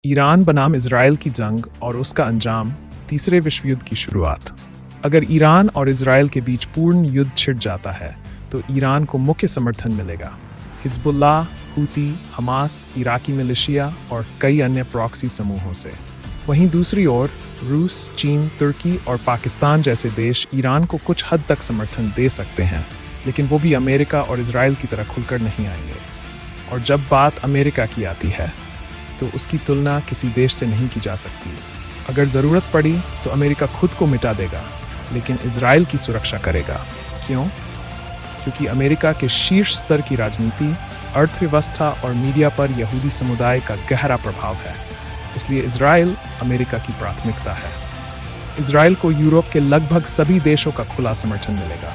Iran बनाम Israel की जंग और उसका अंजाम, तीसरे विश्व युद्ध की शुरुआत। अगर ईरान और इजराइल के बीच पूर्ण युद्ध छिड़ जाता है तो ईरान को मुख्य समर्थन मिलेगा Hezbollah, Houthi, Hamas, Iraqi militia और कई अन्य प्रॉक्सी समूहों से। वहीं दूसरी ओर रूस, चीन, तुर्की और पाकिस्तान जैसे देश ईरान को कुछ हद तक समर्थन दे सकते हैं, लेकिन वो भी अमेरिका और इजराइल की तरह खुलकर नहीं आएंगे। और जब बात अमेरिका की आती है तो उसकी तुलना किसी देश से नहीं की जा सकती। अगर ज़रूरत पड़ी तो अमेरिका खुद को मिटा देगा, लेकिन इजराइल की सुरक्षा करेगा। क्यों? क्योंकि अमेरिका के शीर्ष स्तर की राजनीति, अर्थव्यवस्था और मीडिया पर यहूदी समुदाय का गहरा प्रभाव है। इसलिए इजराइल अमेरिका की प्राथमिकता है। इजराइल को यूरोप के लगभग सभी देशों का खुला समर्थन मिलेगा।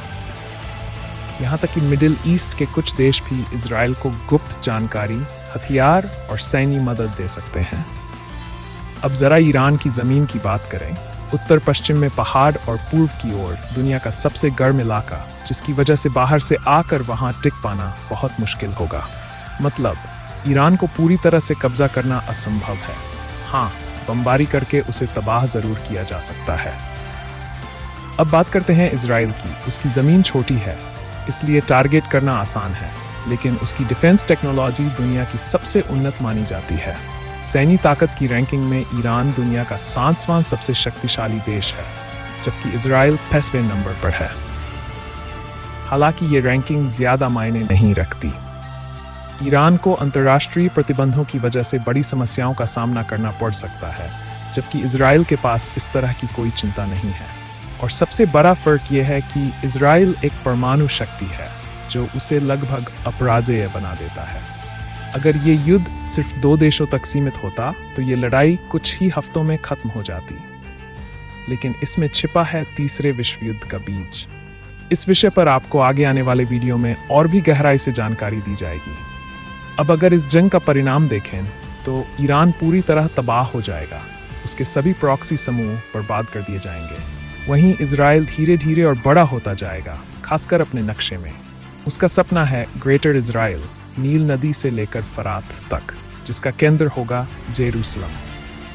यहाँ तक कि मिडिल ईस्ट के कुछ देश भी इजराइल को गुप्त जानकारी, हथियार और सैन्य मदद दे सकते हैं। अब जरा ईरान की जमीन की बात करें। उत्तर पश्चिम में पहाड़ और पूर्व की ओर दुनिया का सबसे गर्म इलाका, जिसकी वजह से बाहर से आकर वहां टिक पाना बहुत मुश्किल होगा। मतलब ईरान को पूरी तरह से कब्जा करना असंभव है। हाँ, बमबारी करके उसे तबाह जरूर किया जा सकता है। अब बात करते हैं इजराइल की। उसकी जमीन छोटी है, इसलिए टारगेट करना आसान है, लेकिन उसकी डिफेंस टेक्नोलॉजी दुनिया की सबसे उन्नत मानी जाती है। सैन्य ताकत की रैंकिंग में ईरान दुनिया का 7वां सबसे शक्तिशाली देश है, जबकि इजराइल 5वें नंबर पर है। हालांकि ये रैंकिंग ज्यादा मायने नहीं रखती। ईरान को अंतर्राष्ट्रीय प्रतिबंधों की वजह से बड़ी समस्याओं का सामना करना पड़ सकता है, जबकि इजराइल के पास इस तरह की कोई चिंता नहीं है। और सबसे बड़ा फर्क यह है कि इजराइल एक परमाणु शक्ति है, जो उसे लगभग अपराजेय बना देता है। अगर ये युद्ध सिर्फ 2 देशों तक सीमित होता तो ये लड़ाई कुछ ही हफ्तों में खत्म हो जाती। लेकिन इसमें छिपा है तीसरे विश्व युद्ध का बीज। इस विषय पर आपको आगे आने वाले वीडियो में और भी गहराई से जानकारी दी जाएगी। अब अगर इस जंग का परिणाम देखें तो ईरान पूरी तरह तबाह हो जाएगा। उसके सभी प्रॉक्सी समूह बर्बाद कर दिए जाएंगे। वहीं इजराइल धीरे धीरे और बड़ा होता जाएगा, खासकर अपने नक्शे में। उसका सपना है ग्रेटर इजराइल, नील नदी से लेकर फरात तक, जिसका केंद्र होगा जेरूसलम।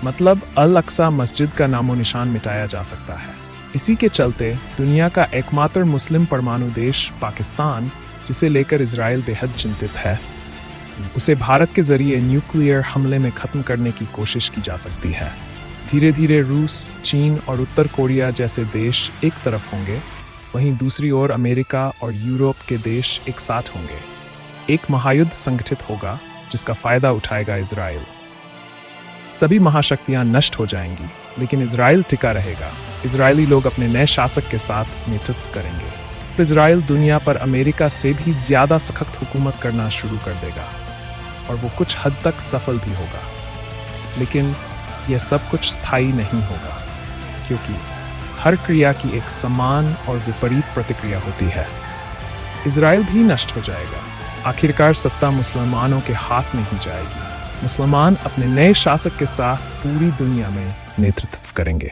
मतलब अल अक्सा मस्जिद का नामो निशान मिटाया जा सकता है। इसी के चलते दुनिया का एकमात्र मुस्लिम परमाणु देश पाकिस्तान, जिसे लेकर इजराइल बेहद चिंतित है, उसे भारत के जरिए न्यूक्लियर हमले में खत्म करने की कोशिश की जा सकती है। धीरे धीरे रूस, चीन और उत्तर कोरिया जैसे देश एक तरफ होंगे, वहीं दूसरी ओर अमेरिका और यूरोप के देश एक साथ होंगे। एक महायुद्ध संगठित होगा जिसका फायदा उठाएगा इजराइल। सभी महाशक्तियां नष्ट हो जाएंगी, लेकिन इजराइल टिका रहेगा। इजरायली लोग अपने नए शासक के साथ नेतृत्व करेंगे। इजराइल दुनिया पर अमेरिका से भी ज्यादा सख्त हुकूमत करना शुरू कर देगा, और वो कुछ हद तक सफल भी होगा। लेकिन यह सब कुछ स्थायी नहीं होगा, क्योंकि हर क्रिया की एक समान और विपरीत प्रतिक्रिया होती है। इजराइल भी नष्ट हो जाएगा। आखिरकार सत्ता मुसलमानों के हाथ में ही जाएगी। मुसलमान अपने नए शासक के साथ पूरी दुनिया में नेतृत्व करेंगे।